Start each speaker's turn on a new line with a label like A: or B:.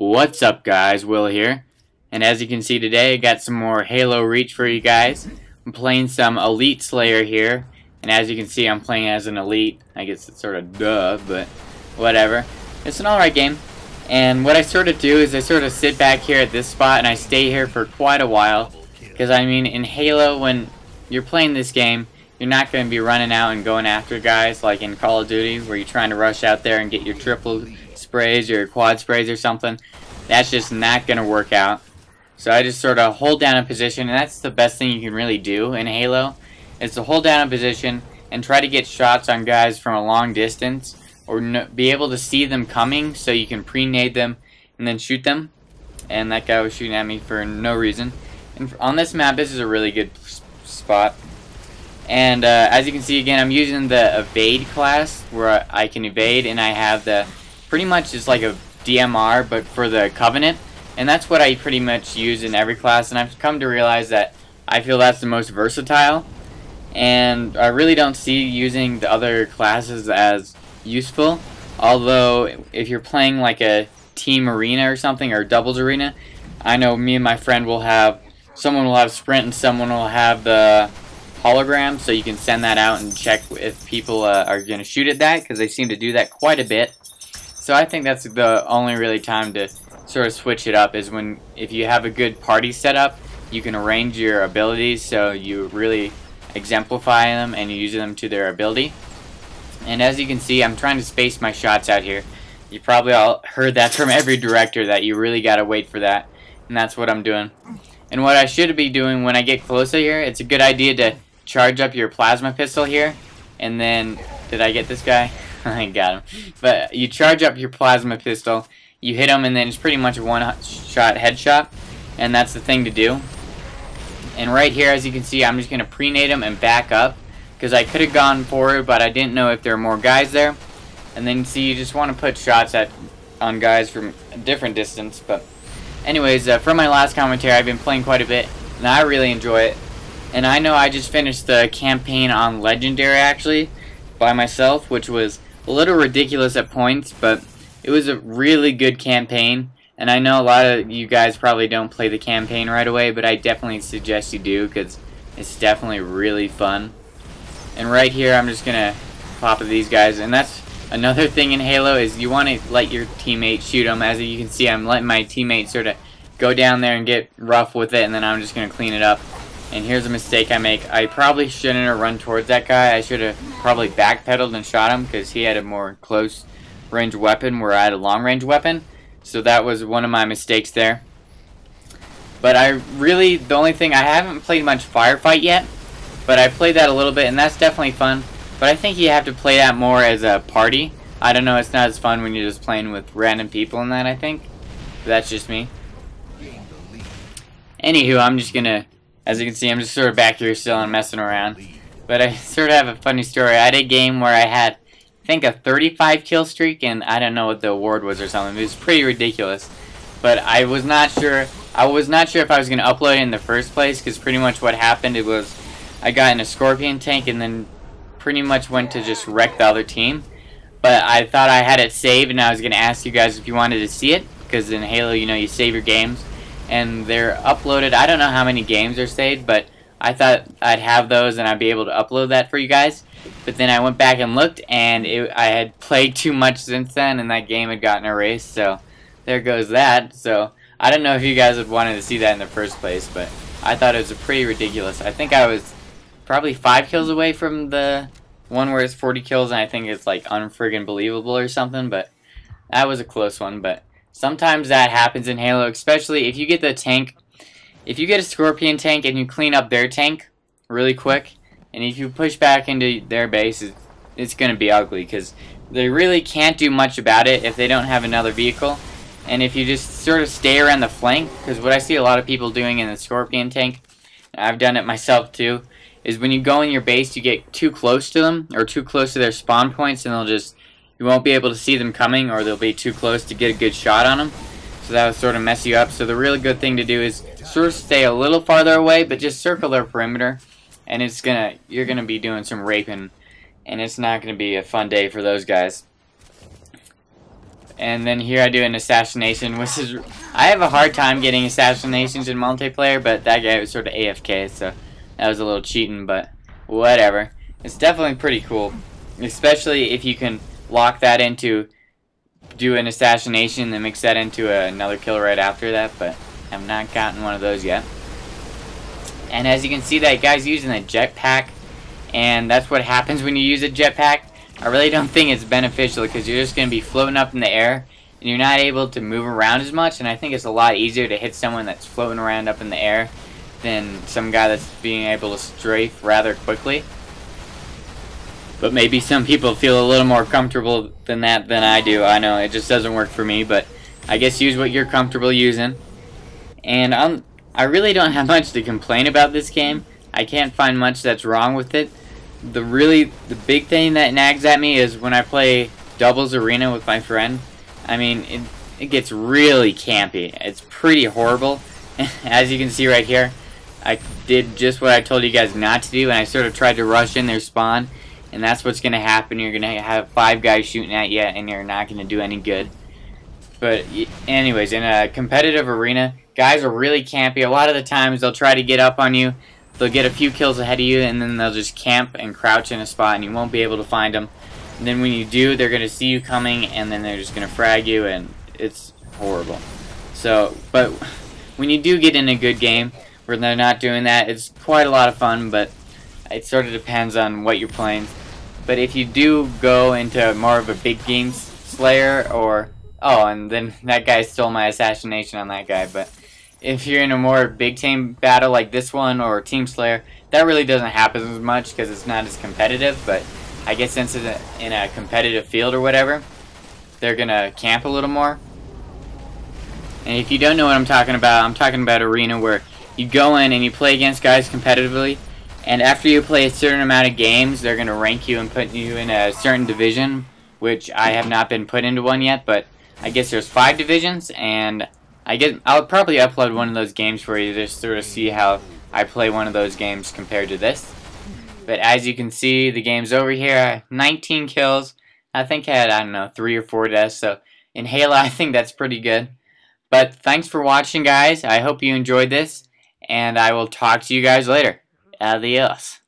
A: What's up, guys? Will here, and as you can see today I got some more Halo Reach for you guys. I'm playing some Elite Slayer here, and as you can see I'm playing as an Elite. I guess it's sort of duh, but whatever. It's an alright game, and what I sort of do is I sort of sit back here at this spot and I stay here for quite a while, because I mean in Halo, when you're playing this game, you're not going to be running out and going after guys like in Call of Duty where you're trying to rush out there and get your triple sprays or quad sprays or something. That's just not going to work out. So I just sort of hold down a position, and that's the best thing you can really do in Halo, is to hold down a position and try to get shots on guys from a long distance, or be able to see them coming so you can pre-nade them and then shoot them. And that guy was shooting at me for no reason. And on this map, this is a really good spot. And as you can see, again, I'm using the evade class where I can evade, and I have the pretty much it's like a DMR but for the Covenant, and that's what I pretty much use in every class, and I've come to realize that I feel that's the most versatile, and I really don't see using the other classes as useful. Although if you're playing like a team arena or something, or doubles arena, I know me and my friend will have, someone will have sprint and someone will have the hologram, so you can send that out and check if people are going to shoot at that, because they seem to do that quite a bit. So I think that's the only really time to sort of switch it up, is when if you have a good party setup, you can arrange your abilities so you really exemplify them and you use them to their ability. And as you can see, I'm trying to space my shots out here. You probably all heard that from every director, that you really got to wait for that, and that's what I'm doing. And what I should be doing when I get closer here, it's a good idea to charge up your plasma pistol here, and then, did I get this guy? I got him. But you charge up your plasma pistol, you hit him, and then it's pretty much a one-shot headshot, and that's the thing to do. And right here, as you can see, I'm just going to pre-nade him and back up, because I could have gone forward, but I didn't know if there were more guys there. And then, see, you just want to put shots on guys from a different distance. But anyways, for my last commentary, I've been playing quite a bit, and I really enjoy it. And I know I just finished the campaign on Legendary, actually, by myself, which was a little ridiculous at points, but it was a really good campaign. And I know a lot of you guys probably don't play the campaign right away, but I definitely suggest you do, because it's definitely really fun. And right here, I'm just going to pop at these guys. And that's another thing in Halo, is you want to let your teammate shoot them. As you can see, I'm letting my teammate sort of go down there and get rough with it, and then I'm just going to clean it up. And here's a mistake I make. I probably shouldn't have run towards that guy. I should have probably backpedaled and shot him, because he had a more close range weapon where I had a long range weapon. So that was one of my mistakes there. But the only thing, I haven't played much Firefight yet, but I played that a little bit, and that's definitely fun. But I think you have to play that more as a party. I don't know, it's not as fun when you're just playing with random people in that, I think. But that's just me. Anywho, I'm just gonna, as you can see, I'm just sort of back here still and messing around. But I sort of have a funny story. I had a game where I had, I think, a 35 kill streak, and I don't know what the award was or something. It was pretty ridiculous. But I was not sure. I was not sure if I was going to upload it in the first place, because pretty much what happened, it was I got in a Scorpion tank and then pretty much went to just wreck the other team. But I thought I had it saved, and I was going to ask you guys if you wanted to see it, because in Halo, you know, you save your games. And they're uploaded. I don't know how many games are saved, but I thought I'd have those and I'd be able to upload that for you guys. But then I went back and looked, and I had played too much since then, and that game had gotten erased, so there goes that. So I don't know if you guys would wanted to see that in the first place, but I thought it was pretty ridiculous. I think I was probably 5 kills away from the one where it's 40 kills, and I think it's like unfriggin' believable or something, but that was a close one. But sometimes that happens in Halo, especially if you get the tank. If you get a Scorpion tank and you clean up their tank really quick, and if you push back into their base, it's going to be ugly, because they really can't do much about it if they don't have another vehicle. And if you just sort of stay around the flank, because what I see a lot of people doing in the Scorpion tank, I've done it myself too, is when you go in your base, you get too close to them, or too close to their spawn points, and you won't be able to see them coming, or they'll be too close to get a good shot on them. So that will sort of mess you up. So the really good thing to do is sort of stay a little farther away, but just circle their perimeter, and you're gonna be doing some raping, and it's not gonna be a fun day for those guys. And then here I do an assassination, which is... I have a hard time getting assassinations in multiplayer, but that guy was sort of AFK, so that was a little cheating, but whatever. It's definitely pretty cool, especially if you can lock that into do an assassination and mix that into another kill right after that, but I've not gotten one of those yet. And as you can see, that guy's using a jetpack, and that's what happens when you use a jetpack. I really don't think it's beneficial because you're just going to be floating up in the air and you're not able to move around as much, and I think it's a lot easier to hit someone that's floating around up in the air than some guy that's being able to strafe rather quickly. But maybe some people feel a little more comfortable than that than I do. I know, it just doesn't work for me, but I guess use what you're comfortable using. And I really don't have much to complain about this game. I can't find much that's wrong with it. The big thing that nags at me is when I play doubles arena with my friend. I mean, it gets really campy. It's pretty horrible. As you can see right here, I did just what I told you guys not to do, and I sort of tried to rush in their spawn, and that's what's going to happen. You're going to have 5 guys shooting at you, and you're not going to do any good. But anyways, in a competitive arena, guys are really campy. A lot of the times they'll try to get up on you. They'll get a few kills ahead of you, and then they'll just camp and crouch in a spot, and you won't be able to find them. And then when you do, they're going to see you coming, and then they're just going to frag you, and it's horrible. So, but when you do get in a good game where they're not doing that, it's quite a lot of fun, but it sort of depends on what you're playing. But if you do go into more of a big game slayer, or... Oh, and then that guy stole my assassination on that guy, but... If you're in a more big team battle like this one or Team Slayer, that really doesn't happen as much because it's not as competitive, but I guess since it's in a competitive field or whatever, they're going to camp a little more. And if you don't know what I'm talking about arena where you go in and you play against guys competitively, and after you play a certain amount of games, they're going to rank you and put you in a certain division, which I have not been put into one yet, but I guess there's 5 divisions, and I'll probably upload one of those games for you to sort of see how I play one of those games compared to this. But as you can see, the game's over here. 19 kills. I think I had, I don't know, 3 or 4 deaths. So in Halo, I think that's pretty good. But thanks for watching, guys. I hope you enjoyed this. And I will talk to you guys later. Adios.